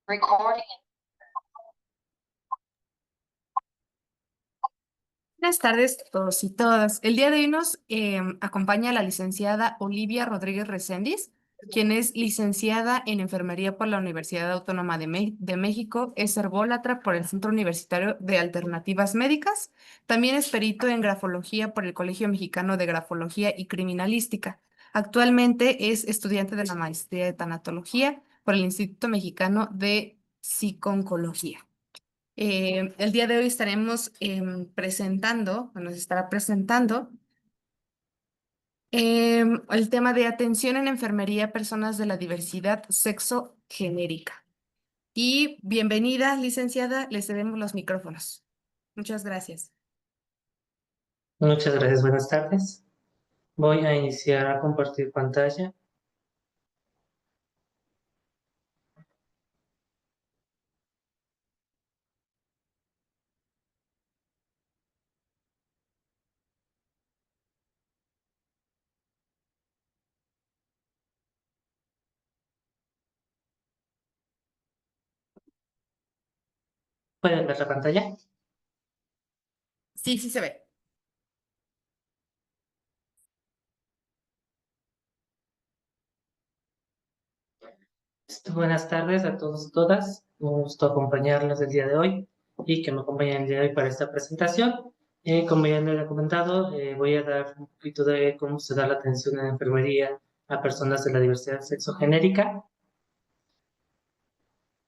Recording. Buenas tardes a todos y todas. El día de hoy nos acompaña la licenciada Olivia Rodríguez Recendis, quien es licenciada en Enfermería por la Universidad Autónoma de México, es herbólatra por el Centro Universitario de Alternativas Médicas, también es perito en grafología por el Colegio Mexicano de Grafología y Criminalística. Actualmente es estudiante de la maestría de tanatología por el Instituto Mexicano de Psiconcología. El día de hoy estaremos presentando, o nos estará presentando, el tema de atención en enfermería a personas de la diversidad sexo-genérica. Y bienvenida, licenciada, le cedemos los micrófonos. Muchas gracias. Muchas gracias, buenas tardes. Voy a iniciar a compartir pantalla. ¿Pueden ver la pantalla? Sí, sí se ve. Buenas tardes a todos y todas. Un gusto acompañarlos el día de hoy y que me acompañen el día de hoy para esta presentación. Como ya les he comentado, voy a dar un poquito de cómo se da la atención en enfermería a personas de la diversidad sexogenérica.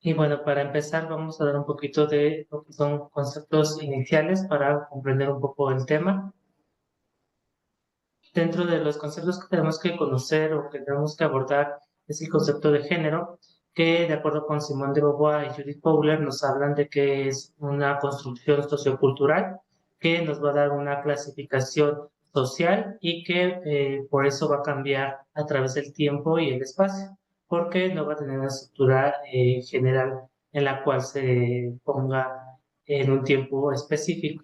Y bueno, para empezar vamos a dar un poquito de lo que son conceptos iniciales para comprender un poco el tema. Dentro de los conceptos que tenemos que conocer o que tenemos que abordar es el concepto de género, que de acuerdo con Simone de Beauvoir y Judith Butler nos hablan de que es una construcción sociocultural que nos va a dar una clasificación social y que por eso va a cambiar a través del tiempo y el espacio, porque no va a tener una estructura general en la cual se ponga en un tiempo específico.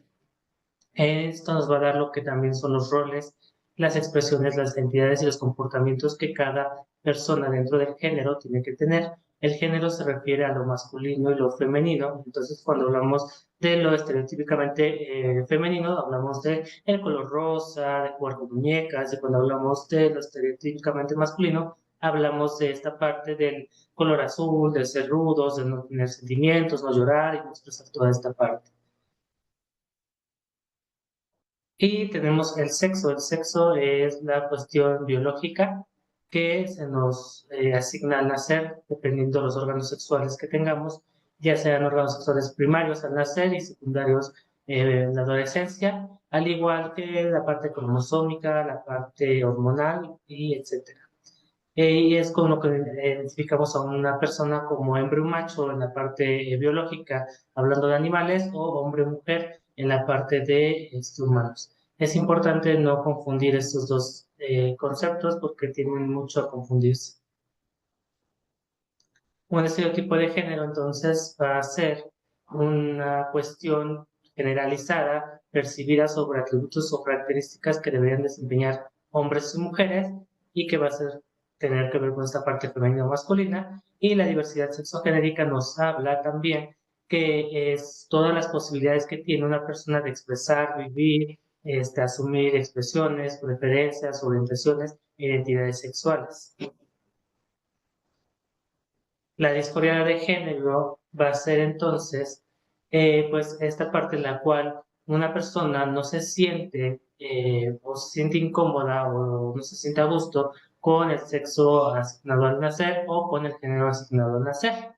Esto nos va a dar lo que también son los roles, las expresiones, las identidades y los comportamientos que cada persona dentro del género tiene que tener. El género se refiere a lo masculino y lo femenino, entonces cuando hablamos de lo estereotípicamente femenino, hablamos de el color rosa, de jugar con muñecas, y cuando hablamos de lo estereotípicamente masculino, hablamos de esta parte del color azul, de ser rudos, de no tener sentimientos, no llorar y no expresar toda esta parte. Y tenemos el sexo. El sexo es la cuestión biológica que se nos asigna al nacer, dependiendo de los órganos sexuales que tengamos, ya sean órganos sexuales primarios al nacer y secundarios en la adolescencia, al igual que la parte cromosómica, la parte hormonal y etcétera. Y es con lo que identificamos a una persona como hombre o macho en la parte biológica, hablando de animales, o hombre o mujer en la parte de humanos. Es importante no confundir estos dos conceptos porque tienen mucho a confundirse. Un estereotipo de género, entonces, va a ser una cuestión generalizada, percibida sobre atributos o características que deberían desempeñar hombres y mujeres y que va a tener que ver con esta parte femenina o masculina. Y la diversidad sexogenérica nos habla también que es todas las posibilidades que tiene una persona de expresar, vivir, asumir expresiones, preferencias, orientaciones e identidades sexuales. La disforia de género va a ser entonces, pues esta parte en la cual una persona no se siente o se siente incómoda o no se siente a gusto con el sexo asignado al nacer o con el género asignado al nacer.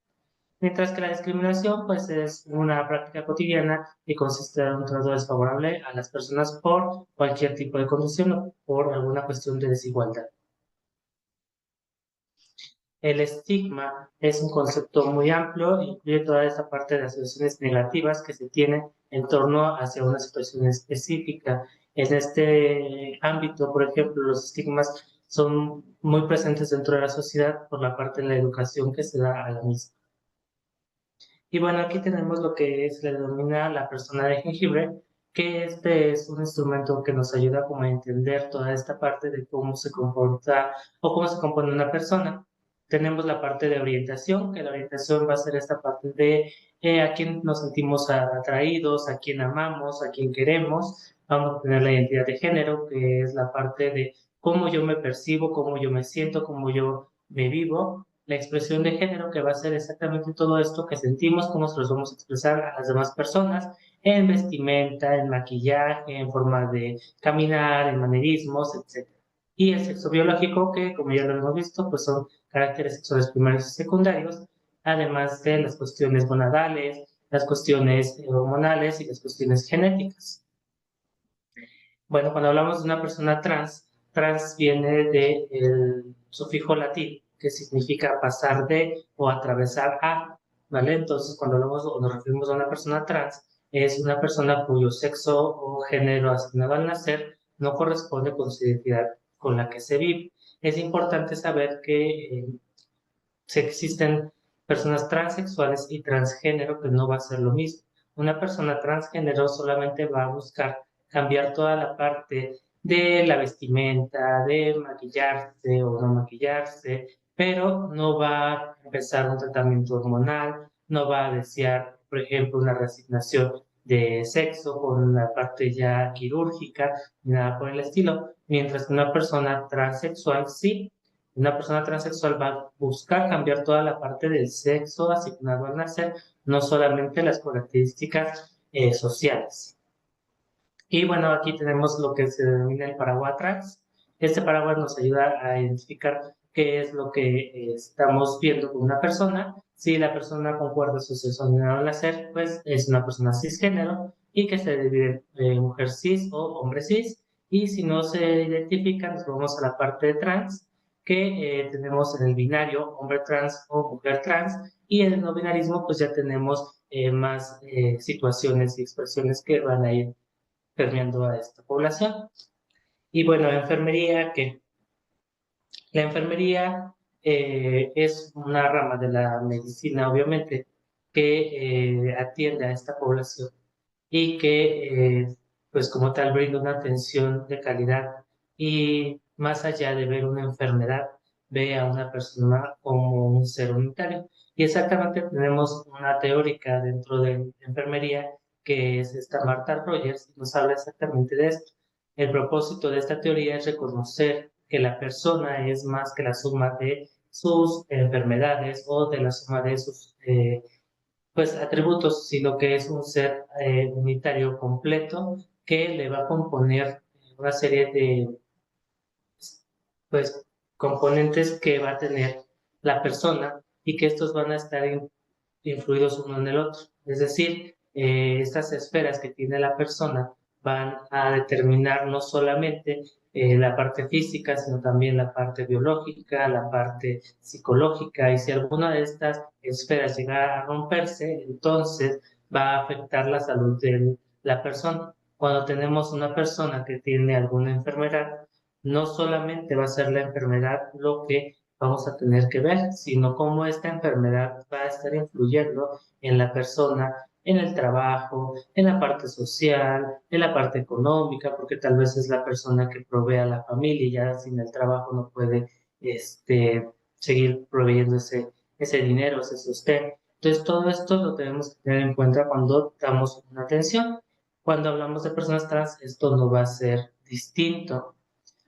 Mientras que la discriminación pues es una práctica cotidiana que consiste en un trato desfavorable a las personas por cualquier tipo de condición o por alguna cuestión de desigualdad. El estigma es un concepto muy amplio, incluye toda esta parte de asociaciones negativas que se tienen en torno hacia una situación específica. En este ámbito, por ejemplo, los estigmas son muy presentes dentro de la sociedad por la parte de la educación que se da a la misma. Y bueno, aquí tenemos lo que se le denomina la persona de jengibre, que este es un instrumento que nos ayuda como a entender toda esta parte de cómo se comporta o cómo se compone una persona. Tenemos la parte de orientación, que la orientación va a ser esta parte de a quién nos sentimos atraídos, a quién amamos, a quién queremos. Vamos a tener la identidad de género, que es la parte de cómo yo me percibo, cómo yo me siento, cómo yo me vivo. La expresión de género, que va a ser exactamente todo esto que sentimos, cómo se los vamos a expresar a las demás personas, en vestimenta, en maquillaje, en forma de caminar, en manerismos, etc. Y el sexo biológico, que como ya lo hemos visto, pues son caracteres sexuales primarios y secundarios, además de las cuestiones gonadales, las cuestiones hormonales y las cuestiones genéticas. Bueno, cuando hablamos de una persona trans, trans viene del sufijo latín, que significa pasar de o atravesar a, ¿vale? Entonces, cuando hablamos o nos referimos a una persona trans, es una persona cuyo sexo o género asignado al nacer no corresponde con su identidad con la que se vive. Es importante saber que existen personas transexuales y transgénero, que no va a ser lo mismo. Una persona transgénero solamente va a buscar cambiar toda la parte de la vestimenta, de maquillarse o no maquillarse, pero no va a empezar un tratamiento hormonal, no va a desear, por ejemplo, una reasignación de sexo con una parte ya quirúrgica, nada por el estilo, mientras que una persona transexual sí. Una persona transexual va a buscar cambiar toda la parte del sexo asignado al nacer, no solamente las características sociales. Y bueno, aquí tenemos lo que se denomina el paraguas trans. Este paraguas nos ayuda a identificar qué es lo que estamos viendo con una persona. Si la persona concuerda su sexo asignado al nacer, pues es una persona cisgénero y que se divide en mujer cis o hombre cis. Y si no se identifica, nos vamos a la parte de trans, que tenemos en el binario hombre trans o mujer trans. Y en el no binarismo, pues ya tenemos más situaciones y expresiones que van a ir permeando a esta población. Y bueno, enfermería, que la enfermería es una rama de la medicina, obviamente, que atiende a esta población y que, pues como tal, brinda una atención de calidad y más allá de ver una enfermedad, ve a una persona como un ser unitario. Y exactamente tenemos una teórica dentro de enfermería que es esta Martha Rogers, y nos habla exactamente de esto. El propósito de esta teoría es reconocer que la persona es más que la suma de sus enfermedades o de la suma de sus pues atributos, sino que es un ser unitario completo que le va a componer una serie de pues componentes que va a tener la persona y que estos van a estar influidos uno en el otro. Es decir, estas esferas que tiene la persona van a determinar no solamente la parte física, sino también la parte biológica, la parte psicológica, y si alguna de estas esferas llega a romperse, entonces va a afectar la salud de la persona. Cuando tenemos una persona que tiene alguna enfermedad, no solamente va a ser la enfermedad lo que vamos a tener que ver, sino cómo esta enfermedad va a estar influyendo en la persona, en el trabajo, en la parte social, en la parte económica, porque tal vez es la persona que provee a la familia y ya sin el trabajo no puede seguir proveyendo ese dinero, ese sostén. Entonces, todo esto lo tenemos que tener en cuenta cuando damos una atención. Cuando hablamos de personas trans, esto no va a ser distinto.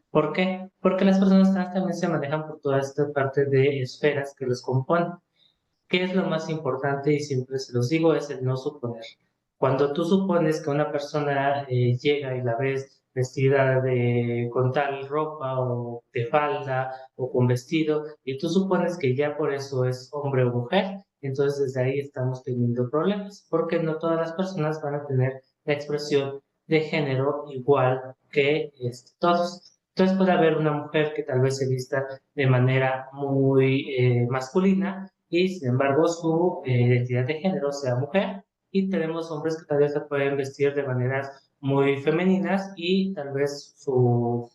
¿Por qué? Porque las personas trans también se manejan por toda esta parte de esferas que los componen. ¿Qué es lo más importante? Y siempre se los digo, es el no suponer. Cuando tú supones que una persona llega y la ves vestida con tal ropa o de falda o con vestido, y tú supones que ya por eso es hombre o mujer, entonces desde ahí estamos teniendo problemas, porque no todas las personas van a tener la expresión de género igual que todos. Entonces puede haber una mujer que tal vez se vista de manera muy masculina y sin embargo su identidad de género sea mujer, y tenemos hombres que tal vez se pueden vestir de maneras muy femeninas y tal vez su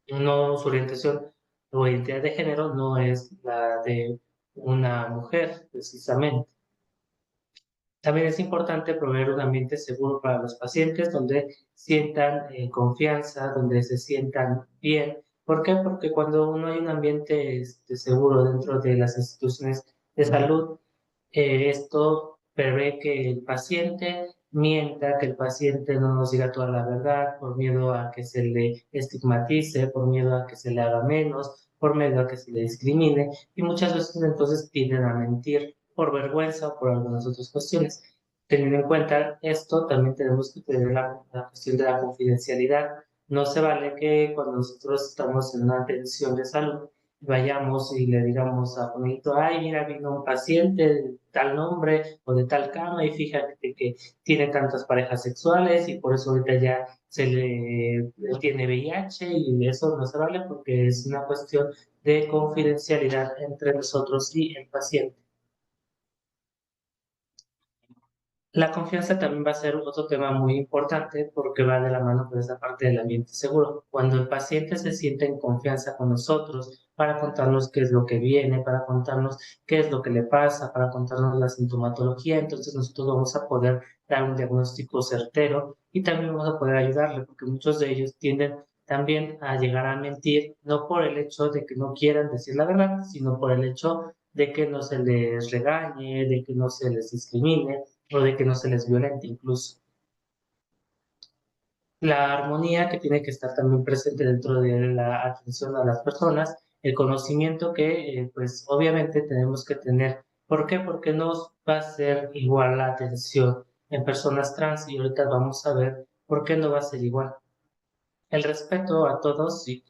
orientación o identidad de género no es la de una mujer precisamente. También es importante proveer un ambiente seguro para los pacientes donde sientan confianza, donde se sientan bien ¿Por qué? Porque cuando no hay un ambiente seguro dentro de las instituciones de salud, esto prevé que el paciente mienta, que el paciente no nos diga toda la verdad, por miedo a que se le estigmatice, por miedo a que se le haga menos, por miedo a que se le discrimine, y muchas veces entonces tienden a mentir por vergüenza o por algunas otras cuestiones. Teniendo en cuenta esto, también tenemos que tener la cuestión de la confidencialidad. No se vale que cuando nosotros estamos en una atención de salud, vayamos y le digamos a Juanito, ay, mira, vino un paciente de tal nombre o de tal cama y fíjate que tiene tantas parejas sexuales y por eso ahorita ya le tiene VIH, y eso no se vale porque es una cuestión de confidencialidad entre nosotros y el paciente. La confianza también va a ser otro tema muy importante porque va de la mano con esa parte del ambiente seguro. Cuando el paciente se siente en confianza con nosotros para contarnos qué es lo que viene, para contarnos qué es lo que le pasa, para contarnos la sintomatología, entonces nosotros vamos a poder dar un diagnóstico certero y también vamos a poder ayudarle, porque muchos de ellos tienden también a llegar a mentir, no por el hecho de que no quieran decir la verdad, sino por el hecho de que no se les regañe, de que no se les discrimine o de que no se les violente incluso. La armonía que tiene que estar también presente dentro de la atención a las personas, el conocimiento que pues obviamente tenemos que tener. ¿Por qué? Porque no va a ser igual la atención en personas trans y ahorita vamos a ver por qué no va a ser igual. El respeto a todos y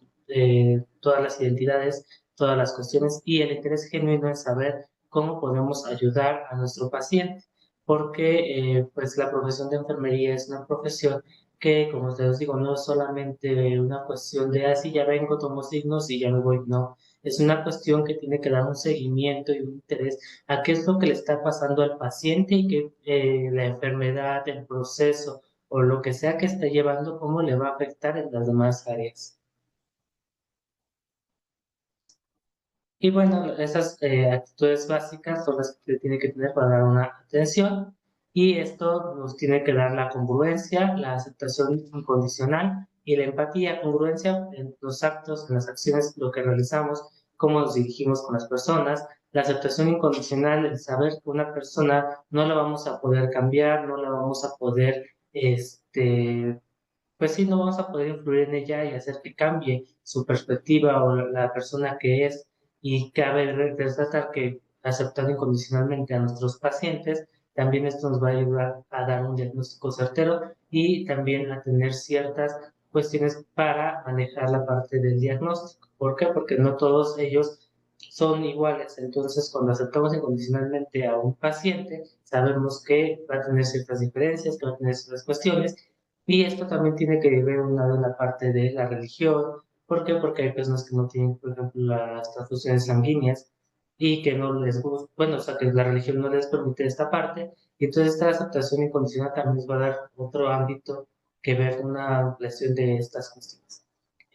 todas las identidades, todas las cuestiones y el interés genuino en saber cómo podemos ayudar a nuestro paciente, porque pues la profesión de enfermería es una profesión que, como les digo, no es solamente una cuestión de así ya vengo, tomo signos y ya me voy, no. Es una cuestión que tiene que dar un seguimiento y un interés a qué es lo que le está pasando al paciente y que la enfermedad, el proceso o lo que sea que esté llevando, cómo le va a afectar en las demás áreas. Y bueno, esas actitudes básicas son las que se tiene que tener para dar una atención y esto nos tiene que dar la congruencia, la aceptación incondicional y la empatía, congruencia en los actos, en las acciones, lo que realizamos, cómo nos dirigimos con las personas, la aceptación incondicional, el saber que una persona no la vamos a poder cambiar, no la vamos a poder, pues sí, no vamos a poder influir en ella y hacer que cambie su perspectiva o la persona que es. Y cabe resaltar que aceptando incondicionalmente a nuestros pacientes, también esto nos va a ayudar a dar un diagnóstico certero y también a tener ciertas cuestiones para manejar la parte del diagnóstico. ¿Por qué? Porque no todos ellos son iguales. Entonces, cuando aceptamos incondicionalmente a un paciente, sabemos que va a tener ciertas diferencias, que va a tener ciertas cuestiones, y esto también tiene que ver un lado en la parte de la religión. ¿Por qué? Porque hay personas que no tienen, por ejemplo, las transfusiones sanguíneas y que no les gusta, bueno, o sea, que la religión no les permite esta parte. Y entonces esta aceptación incondicional también les va a dar otro ámbito que ver una ampliación de estas cuestiones.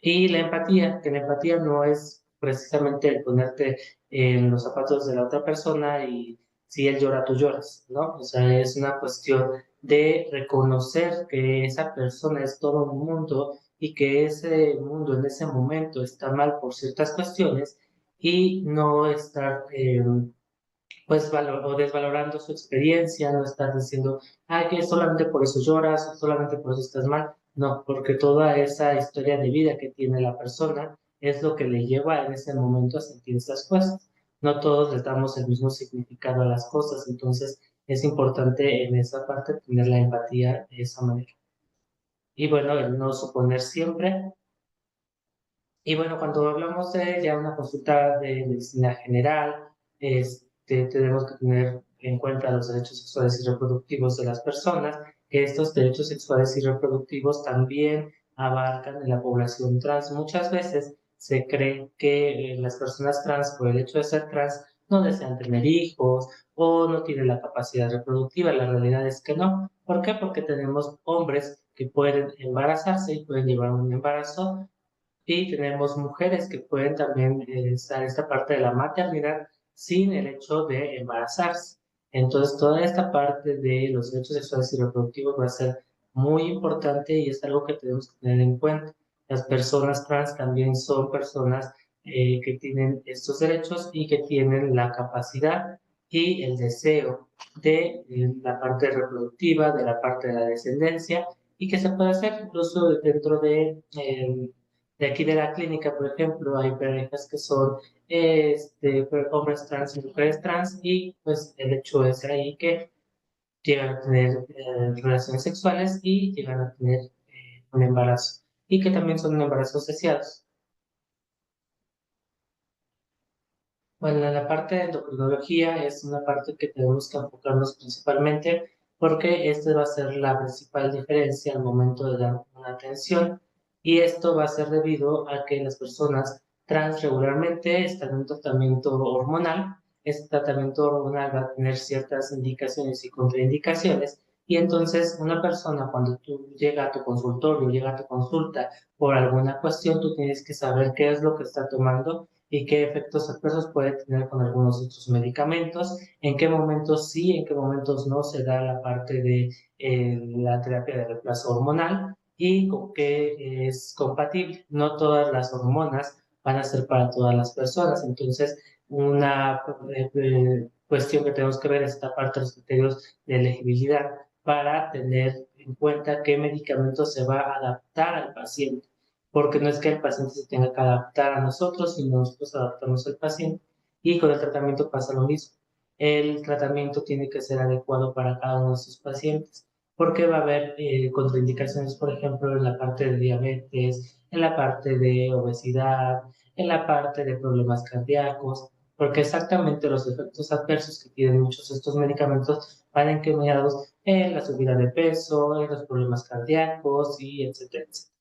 Y la empatía, que la empatía no es precisamente el ponerte en los zapatos de la otra persona y si él llora, tú lloras, ¿no? O sea, es una cuestión de reconocer que esa persona es todo un mundo y que ese mundo en ese momento está mal por ciertas cuestiones y no estar pues o desvalorando su experiencia, no estar diciendo, ay, que solamente por eso lloras, solamente por eso estás mal. No, porque toda esa historia de vida que tiene la persona es lo que le lleva en ese momento a sentir estas cosas. No todos les damos el mismo significado a las cosas, entonces es importante en esa parte tener la empatía de esa manera. Y bueno, el no suponer siempre. Y bueno, cuando hablamos de ya una consulta de medicina general, tenemos que tener en cuenta los derechos sexuales y reproductivos de las personas, que estos derechos sexuales y reproductivos también abarcan en la población trans. Muchas veces se cree que las personas trans, por el hecho de ser trans, no desean tener hijos o no tienen la capacidad reproductiva. La realidad es que no. ¿Por qué? Porque tenemos hombres que pueden embarazarse y pueden llevar un embarazo y tenemos mujeres que pueden también estar en esta parte de la maternidad sin el hecho de embarazarse. Entonces, toda esta parte de los derechos sexuales y reproductivos va a ser muy importante y es algo que tenemos que tener en cuenta. las personas trans también son personas que tienen estos derechos y que tienen la capacidad y el deseo de la parte reproductiva, de la parte de la descendencia, y que se puede hacer incluso dentro de aquí de la clínica, por ejemplo, hay parejas que son hombres trans y mujeres trans, y pues el hecho es ahí que llegan a tener relaciones sexuales y llegan a tener un embarazo, y que también son embarazos deseados. Bueno, en la parte de endocrinología es una parte que tenemos que enfocarnos principalmente porque esta va a ser la principal diferencia al momento de dar una atención, y esto va a ser debido a que las personas trans regularmente están en un tratamiento hormonal. Este tratamiento hormonal va a tener ciertas indicaciones y contraindicaciones, y entonces una persona cuando tú llega a tu consultorio, llega a tu consulta por alguna cuestión, tú tienes que saber qué es lo que está tomando y qué efectos adversos puede tener con algunos otros medicamentos, en qué momentos sí, en qué momentos no se da la parte de la terapia de reemplazo hormonal y con qué es compatible. No todas las hormonas van a ser para todas las personas, entonces una cuestión que tenemos que ver es esta parte de los criterios de elegibilidad para tener en cuenta qué medicamento se va a adaptar al paciente, porque no es que el paciente se tenga que adaptar a nosotros, sino nosotros adaptamos al paciente, y con el tratamiento pasa lo mismo. El tratamiento tiene que ser adecuado para cada uno de sus pacientes, porque va a haber contraindicaciones, por ejemplo, en la parte de diabetes, en la parte de obesidad, en la parte de problemas cardíacos, porque exactamente los efectos adversos que tienen muchos de estos medicamentos van encaminados en la subida de peso, en los problemas cardíacos y etcétera, etcétera.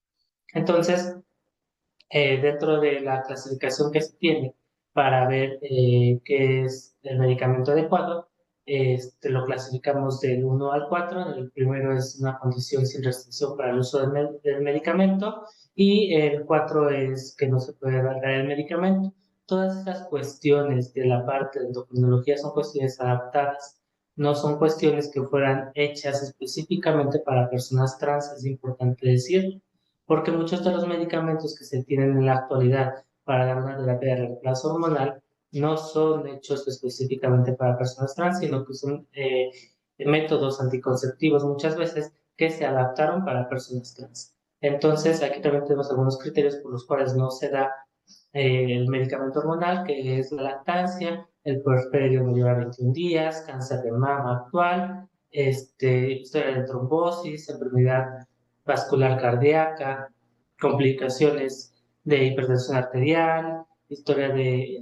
Entonces, dentro de la clasificación que se tiene para ver qué es el medicamento adecuado, lo clasificamos del 1 al 4. El primero es una condición sin restricción para el uso del medicamento, y el 4 es que no se puede dar el medicamento. Todas estas cuestiones de la parte de endocrinología son cuestiones adaptadas, no son cuestiones que fueran hechas específicamente para personas trans, es importante decir, porque muchos de los medicamentos que se tienen en la actualidad para dar una terapia de reemplazo hormonal no son hechos específicamente para personas trans, sino que son métodos anticonceptivos muchas veces que se adaptaron para personas trans. Entonces, aquí también tenemos algunos criterios por los cuales no se da el medicamento hormonal, que es la lactancia, el puerperio mayor a 21 días, cáncer de mama actual, historia de trombosis, enfermedad vascular cardíaca, complicaciones de hipertensión arterial, historia de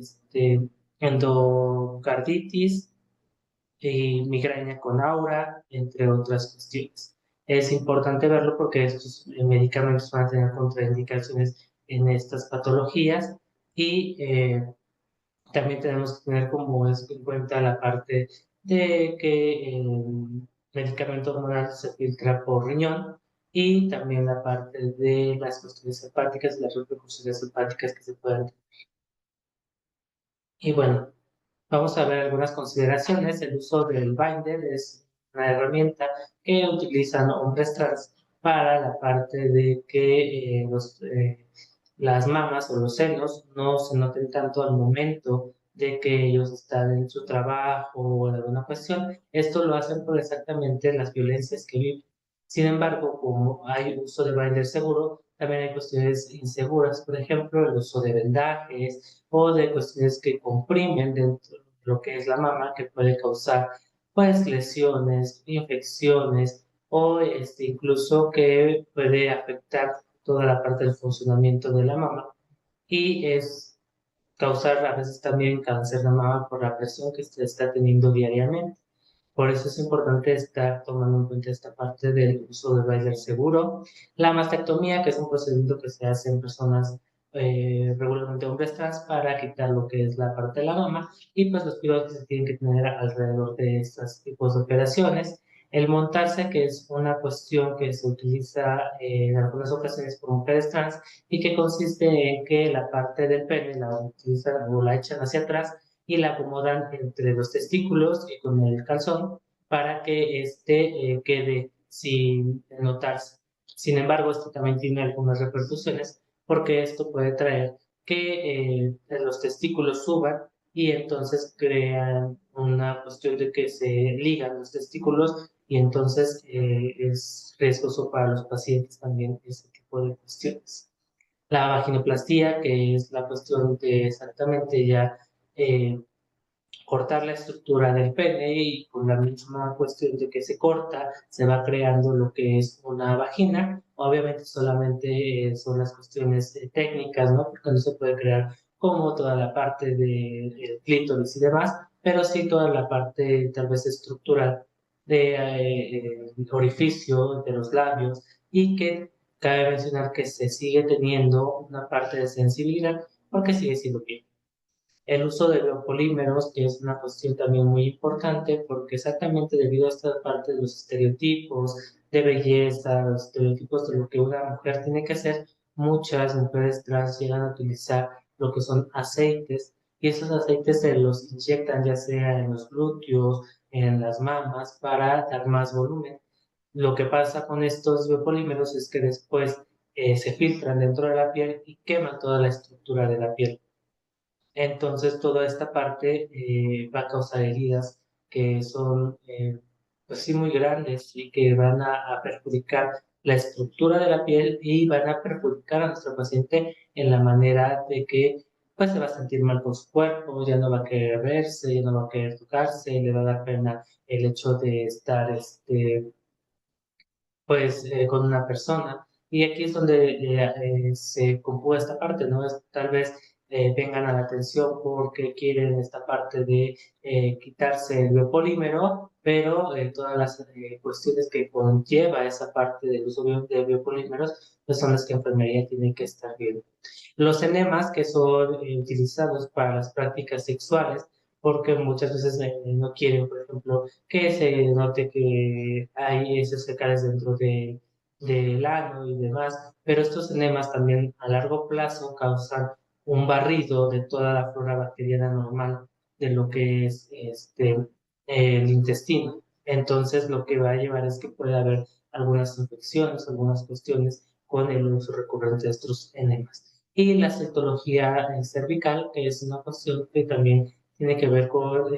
endocarditis y migraña con aura, entre otras cuestiones. Es importante verlo porque estos medicamentos van a tener contraindicaciones en estas patologías, y también tenemos que tener como es en cuenta la parte de que el medicamento hormonal se filtra por riñón, y también la parte de las cuestiones hepáticas y las repercusiones hepáticas que se pueden tener. Y bueno, vamos a ver algunas consideraciones. El uso del binder es una herramienta que utilizan hombres trans para la parte de que las mamas o los senos no se noten tanto al momento de que ellos están en su trabajo o en alguna cuestión. Esto lo hacen por exactamente las violencias que viven. Sin embargo, como hay uso de binder seguro, también hay cuestiones inseguras, por ejemplo, el uso de vendajes o de cuestiones que comprimen dentro de lo que es la mama, que puede causar pues lesiones, infecciones, o incluso que puede afectar toda la parte del funcionamiento de la mama, y es causar a veces también cáncer de mama por la presión que se está teniendo diariamente. Por eso es importante estar tomando en cuenta esta parte del uso de Bayer seguro. La mastectomía, que es un procedimiento que se hace en personas, regularmente hombres trans, para quitar lo que es la parte de la mama, y pues los cuidados que se tienen que tener alrededor de estos tipos de operaciones. El montarse, que es una cuestión que se utiliza en algunas ocasiones por mujeres trans, y que consiste en que la parte del pene la utilizan o la echan hacia atrás y la acomodan entre los testículos y con el calzón para que quede sin notarse. Sin embargo, esto también tiene algunas repercusiones porque esto puede traer que los testículos suban y entonces crean una cuestión de que se ligan los testículos y entonces es riesgoso para los pacientes también ese tipo de cuestiones. La vaginoplastia, que es la cuestión de exactamente ya eh, cortar la estructura del pene y con la misma cuestión de que se corta, se va creando lo que es una vagina. Obviamente solamente son las cuestiones técnicas, ¿no? Porque no se puede crear como toda la parte del clítoris y demás, pero sí toda la parte tal vez estructural de orificio de los labios y que cabe mencionar que se sigue teniendo una parte de sensibilidad porque sigue siendo piel. El uso de biopolímeros, que es una cuestión también muy importante, porque exactamente debido a esta parte de los estereotipos de belleza, los estereotipos de lo que una mujer tiene que ser, muchas mujeres trans llegan a utilizar lo que son aceites, y esos aceites se los inyectan ya sea en los glúteos, en las mamas, para dar más volumen. Lo que pasa con estos biopolímeros es que después se filtran dentro de la piel y queman toda la estructura de la piel. Entonces, toda esta parte va a causar heridas que son, pues sí, muy grandes y que van a perjudicar la estructura de la piel y van a perjudicar a nuestro paciente en la manera de que, pues, se va a sentir mal con su cuerpo, ya no va a querer verse, ya no va a querer tocarse, le va a dar pena el hecho de estar, pues con una persona. Y aquí es donde se conjuga esta parte, ¿no? Es, tal vez vengan a la atención porque quieren esta parte de quitarse el biopolímero, pero todas las cuestiones que conlleva esa parte del uso de biopolímeros, pues son las que enfermería tiene que estar viendo. Los enemas que son utilizados para las prácticas sexuales, porque muchas veces no quieren, por ejemplo, que se note que hay esos fecales dentro del ano y demás, pero estos enemas también a largo plazo causan un barrido de toda la flora bacteriana normal de lo que es el intestino. Entonces, lo que va a llevar es que puede haber algunas infecciones, algunas cuestiones con el uso recurrente de estos enemas. Y la citología cervical, que es una cuestión que también tiene que ver con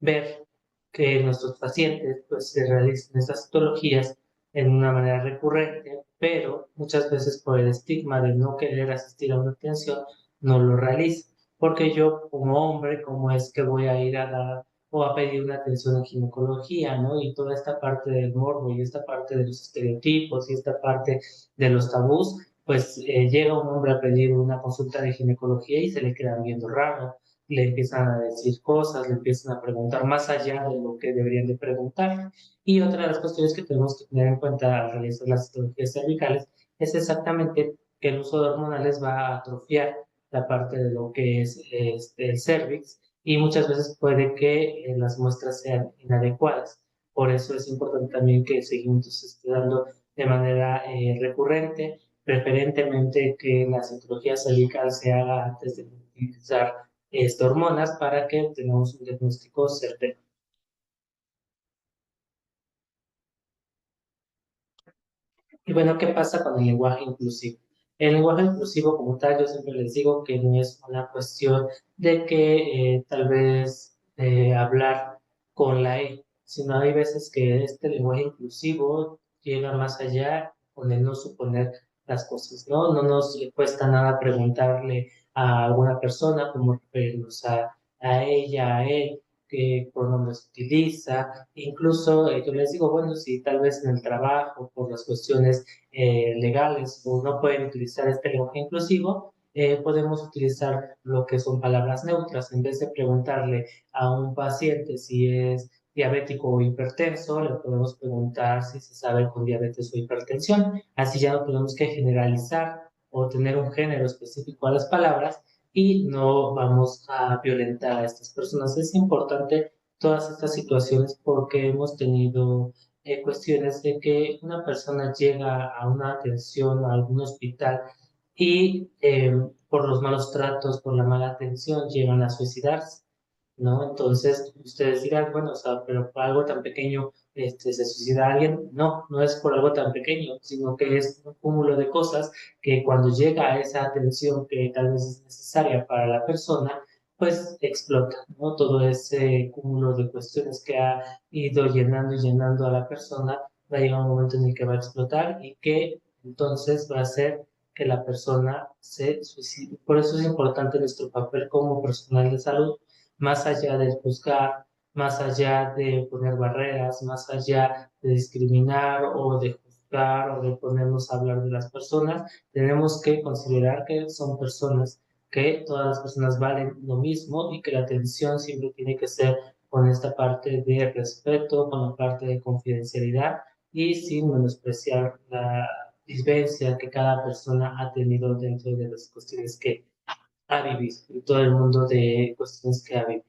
ver que nuestros pacientes pues, se realicen estas patologías en una manera recurrente, pero muchas veces por el estigma de no querer asistir a una atención, no lo realizan. Porque yo como hombre, ¿cómo es que voy a ir a dar o a pedir una atención en ginecología, ¿no? Y toda esta parte del morbo y esta parte de los estereotipos y esta parte de los tabús, pues llega un hombre a pedir una consulta de ginecología y se le quedan viendo raro, le empiezan a decir cosas, le empiezan a preguntar más allá de lo que deberían de preguntar. Y otra de las cuestiones que tenemos que tener en cuenta al realizar las cirugías cervicales es exactamente que el uso de hormonales va a atrofiar la parte de lo que es el cervix y muchas veces puede que las muestras sean inadecuadas. Por eso es importante también que el seguimiento se esté dando de manera recurrente, preferentemente que la cirugía cervical se haga antes de utilizar hormonas para que tengamos un diagnóstico certero. Y bueno, ¿qué pasa con el lenguaje inclusivo? El lenguaje inclusivo como tal, yo siempre les digo que no es una cuestión de que tal vez hablar con la E, sino hay veces que este lenguaje inclusivo llega más allá con el no suponer las cosas, ¿no? No nos cuesta nada preguntarle a alguna persona cómo referirnos a ella, a él, qué pronombres utiliza. Incluso yo les digo, bueno, si tal vez en el trabajo, por las cuestiones legales, o no pueden utilizar este lenguaje inclusivo, podemos utilizar lo que son palabras neutras. En vez de preguntarle a un paciente si es diabético o hipertenso, le podemos preguntar si se sabe con diabetes o hipertensión. Así ya no tenemos que generalizar o tener un género específico a las palabras y no vamos a violentar a estas personas. Es importante todas estas situaciones porque hemos tenido cuestiones de que una persona llega a una atención a algún hospital y por los malos tratos, por la mala atención, llegan a suicidarse. ¿no? Entonces, ustedes dirán, bueno, o sea, pero por algo tan pequeño, se suicida alguien. No, no es por algo tan pequeño, sino que es un cúmulo de cosas que cuando llega a esa atención que tal vez es necesaria para la persona, pues explota, ¿no? Todo ese cúmulo de cuestiones que ha ido llenando y llenando a la persona, va a llegar un momento en el que va a explotar y que entonces va a hacer que la persona se suicide. Por eso es importante nuestro papel como personal de salud, más allá de juzgar, más allá de poner barreras, más allá de discriminar o de juzgar o de ponernos a hablar de las personas, tenemos que considerar que son personas, que todas las personas valen lo mismo y que la atención siempre tiene que ser con esta parte de respeto, con la parte de confidencialidad y sin menospreciar la vivencia que cada persona ha tenido dentro de las cuestiones que ha vivido, en todo el mundo de cuestiones que ha vivido.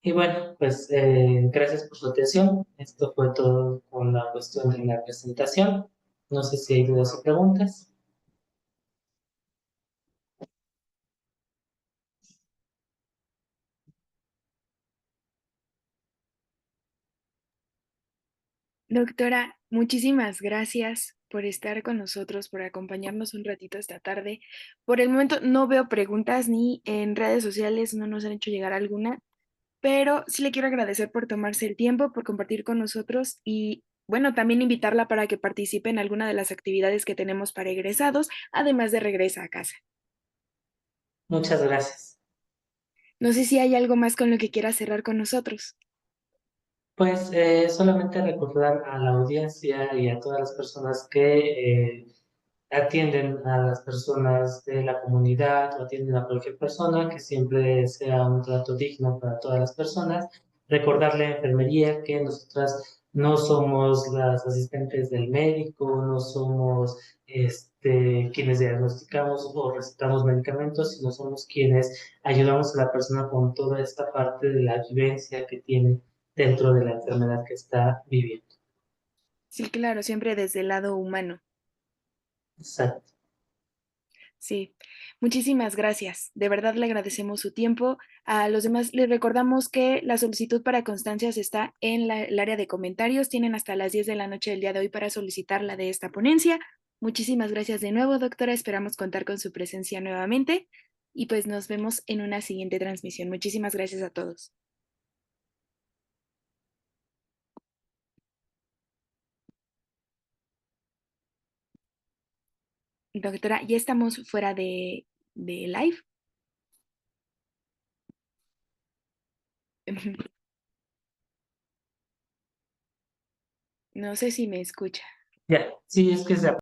Y bueno, pues gracias por su atención. Esto fue todo con la cuestión de la presentación. No sé si hay dudas o preguntas. Doctora, muchísimas gracias por estar con nosotros, por acompañarnos un ratito esta tarde. Por el momento no veo preguntas ni en redes sociales no nos han hecho llegar alguna, pero sí le quiero agradecer por tomarse el tiempo, por compartir con nosotros y bueno, también invitarla para que participe en alguna de las actividades que tenemos para egresados, además de regresa a casa. Muchas gracias. No sé si hay algo más con lo que quiera cerrar con nosotros. Pues solamente recordar a la audiencia y a todas las personas que atienden a las personas de la comunidad o atienden a cualquier persona, que siempre sea un trato digno para todas las personas. Recordarle a enfermería que nosotras no somos las asistentes del médico, no somos quienes diagnosticamos o recetamos medicamentos, sino somos quienes ayudamos a la persona con toda esta parte de la vivencia que tiene dentro de la enfermedad que está viviendo. Sí, claro, siempre desde el lado humano. Exacto. Sí, muchísimas gracias. De verdad le agradecemos su tiempo. A los demás les recordamos que la solicitud para constancias está en el área de comentarios. Tienen hasta las 10 de la noche del día de hoy para solicitar la de esta ponencia. Muchísimas gracias de nuevo, doctora. Esperamos contar con su presencia nuevamente y pues nos vemos en una siguiente transmisión. Muchísimas gracias a todos. Doctora, ya estamos fuera de live. No sé si me escucha. Ya, sí, es que se